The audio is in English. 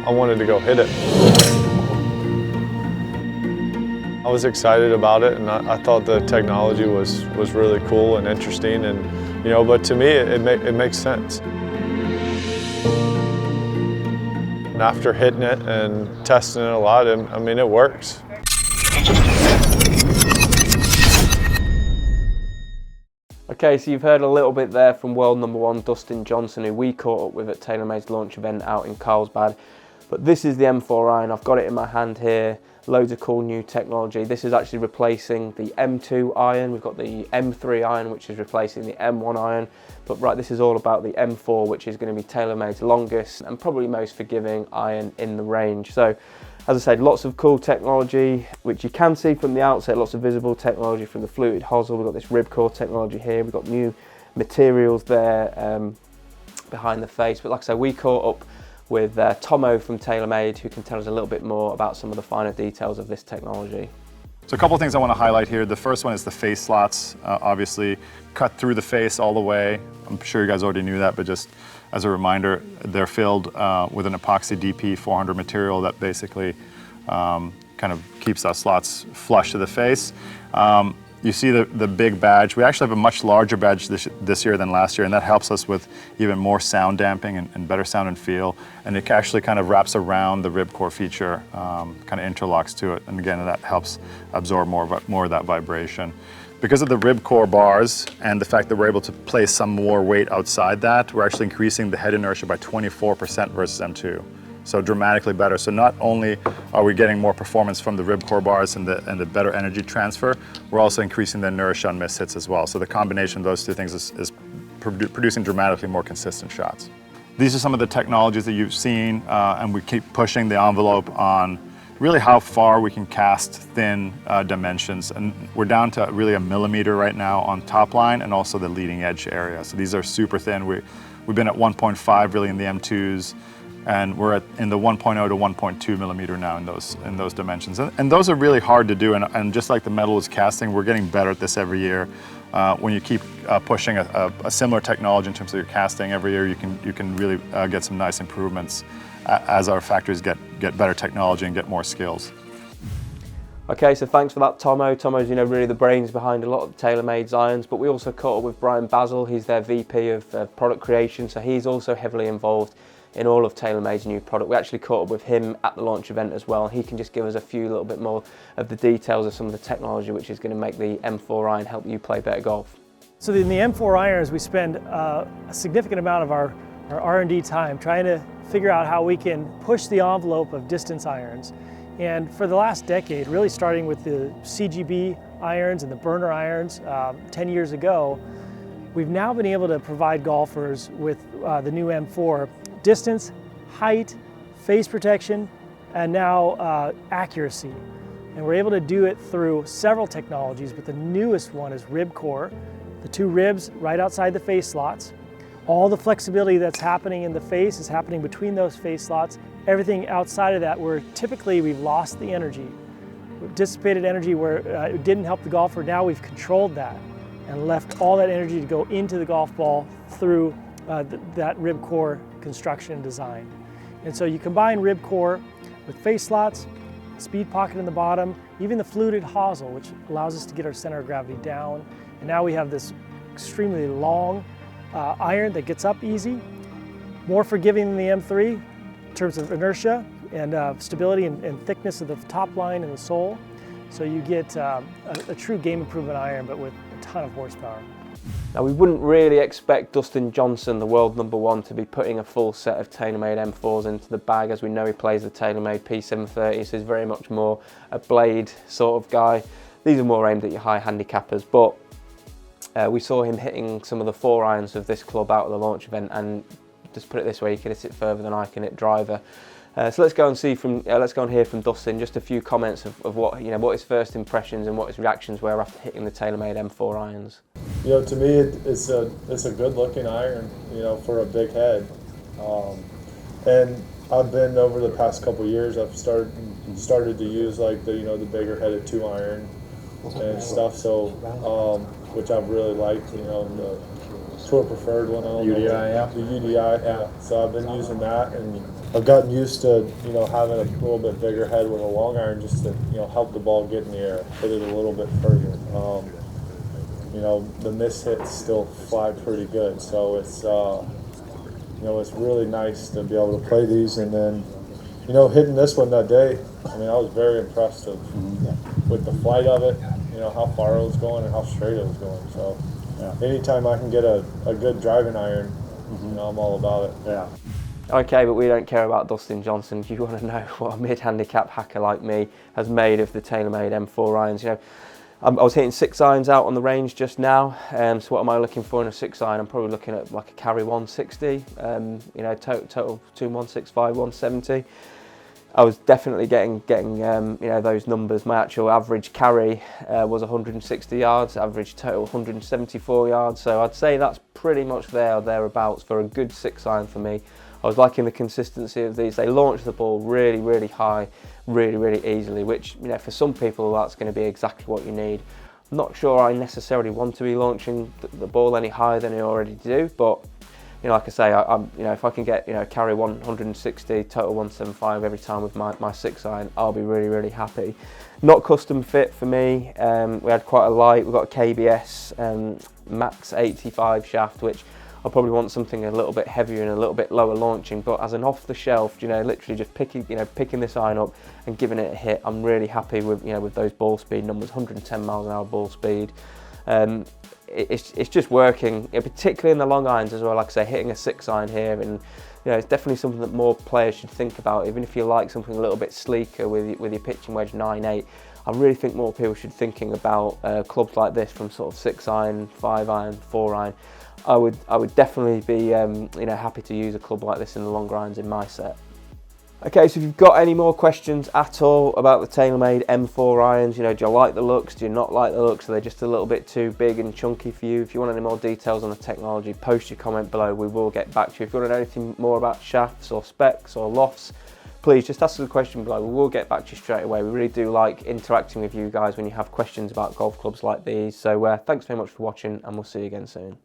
I wanted to go hit it. I was excited about it, and I thought the technology was really cool and interesting, and you know, but to me it makes sense. And after hitting it and testing it a lot, I mean, it works. Okay, so you've heard a little bit there from world #1 Dustin Johnson, who we caught up with at TaylorMade's launch event out in Carlsbad. But this is the M4 iron. I've got it in my hand here. Loads of cool new technology. This is actually replacing the M2 iron. We've got the M3 iron, which is replacing the M1 iron. But right, this is all about the M4, which is going to be TaylorMade's longest and probably most forgiving iron in the range. So, as I said, lots of cool technology, which you can see from the outset, lots of visible technology from the fluted hosel. We've got this Ribcor technology here. We've got new materials there behind the face. But like I said, we caught up with Tomo from TaylorMade, who can tell us a little bit more about some of the finer details of this technology. So a couple of things I want to highlight here. The first one is the face slots, obviously cut through the face all the way. I'm sure you guys already knew that, but just as a reminder, they're filled with an epoxy DP 400 material that basically kind of keeps those slots flush to the face. You see the big badge. We actually have a much larger badge this year than last year, and that helps us with even more sound damping and better sound and feel. And it actually kind of wraps around the Ribcor feature, kind of interlocks to it. And again, that helps absorb more of that vibration. Because of the Ribcor bars and the fact that we're able to place some more weight outside that, we're actually increasing the head inertia by 24% versus M2. So dramatically better. So not only are we getting more performance from the Ribcor bars and the better energy transfer, we're also increasing the inertia on miss hits as well. So the combination of those two things is producing dramatically more consistent shots. These are some of the technologies that you've seen, and we keep pushing the envelope on really how far we can cast thin dimensions. And we're down to really a millimeter right now on top line and also the leading edge area. So these are super thin. We've been at 1.5 really in the M2s. And we're in the 1.0 to 1.2 millimeter now in those dimensions. And those are really hard to do, and just like the metal is casting, we're getting better at this every year. When you keep pushing a similar technology in terms of your casting every year, you can really get some nice improvements as our factories get better technology and get more skills. Okay, so thanks for that, Tomo. Tomo's, really the brains behind a lot of TaylorMade's irons, but we also caught up with Brian Basil. He's their VP of product creation, so he's also heavily involved in all of TaylorMade's new product. We actually caught up with him at the launch event as well. He can just give us a little bit more of the details of some of the technology which is going to make the M4 iron help you play better golf. So in the M4 irons, we spend a significant amount of our R&D time trying to figure out how we can push the envelope of distance irons. And for the last decade, really starting with the CGB irons and the burner irons 10 years ago, we've now been able to provide golfers with the new M4 distance, height, face protection, and now accuracy. And we're able to do it through several technologies, but the newest one is Ribcor, the two ribs right outside the face slots. All the flexibility that's happening in the face is happening between those face slots. Everything outside of that, where typically we've lost the energy. We've dissipated energy where it didn't help the golfer. Now we've controlled that and left all that energy to go into the golf ball through that Ribcor construction and design. And so you combine Ribcor with face slots, speed pocket in the bottom, even the fluted hosel, which allows us to get our center of gravity down. And now we have this extremely long iron that gets up easy, more forgiving than the M3 in terms of inertia and stability and thickness of the top line and the sole. So you get a true game improvement iron, but with a ton of horsepower. Now, we wouldn't really expect Dustin Johnson, the world #1, to be putting a full set of TaylorMade M4s into the bag, as we know he plays the TaylorMade P730, so he's very much more a blade sort of guy. These are more aimed at your high handicappers, but we saw him hitting some of the 4 irons of this club out at the launch event, and just put it this way, he can hit it further than I can hit driver. So let's go and hear from Dustin just a few comments of what what his first impressions and what his reactions were after hitting the TaylorMade M4 irons. To me, it's a good-looking iron, for a big head. And I've been over the past couple of years. I've started to use like the bigger headed 2 iron and stuff. So which I've really liked. The Tour Preferred one. UDI, yeah. The UDI, yeah. So I've been using that, and I've gotten used to, you know, having a little bit bigger head with a long iron just to, you know, help the ball get in the air, hit it a little bit further. You know, the miss hits still fly pretty good, so it's, you know, it's really nice to be able to play these. And then, you know, hitting this one that day, I mean, I was very impressed with the flight of it, you know, how far it was going and how straight it was going. So anytime I can get a good driving iron, you know, I'm all about it. Yeah. Okay, but we don't care about Dustin Johnson. You want to know what a mid-handicap hacker like me has made of the TaylorMade M4 irons. You know, I was hitting 6 irons out on the range just now. So what am I looking for in a 6 iron? I'm probably looking at like a carry 160. You know, total between 165, 170. I was definitely getting you know, those numbers. My actual average carry was 160 yards, average total 174 yards. So I'd say that's pretty much there or thereabouts for a good 6 iron for me. I was liking the consistency of these. They launch the ball really, really high, really, really easily, which, you know, for some people that's going to be exactly what you need. I'm not sure I necessarily want to be launching the ball any higher than I already do, but, you know, like I say, I'm you know, if I can get, you know, carry 160, total 175 every time with my 6 iron, I'll be really, really happy. Not custom fit for me. We had quite a light. We've got a KBS Max 85 shaft, which I probably want something a little bit heavier and a little bit lower launching, but as an off-the-shelf, you know, literally just picking this iron up and giving it a hit, I'm really happy with, you know, with those ball speed numbers, 110 miles an hour ball speed. It's just working, particularly in the long irons as well. Like I say, hitting a 6 iron here, and, you know, it's definitely something that more players should think about. Even if you like something a little bit sleeker with your pitching wedge 9/8, I really think more people should thinking about clubs like this from sort of 6 iron, 5 iron, 4 iron. I would definitely be you know, happy to use a club like this in the long irons in my set. Okay, so if you've got any more questions at all about the TaylorMade M4 irons, you know, do you like the looks, do you not like the looks, are they just a little bit too big and chunky for you? If you want any more details on the technology, post your comment below, we will get back to you. If you want to know anything more about shafts or specs or lofts, please just ask us a question below, we will get back to you straight away. We really do like interacting with you guys when you have questions about golf clubs like these. So thanks very much for watching, and we'll see you again soon.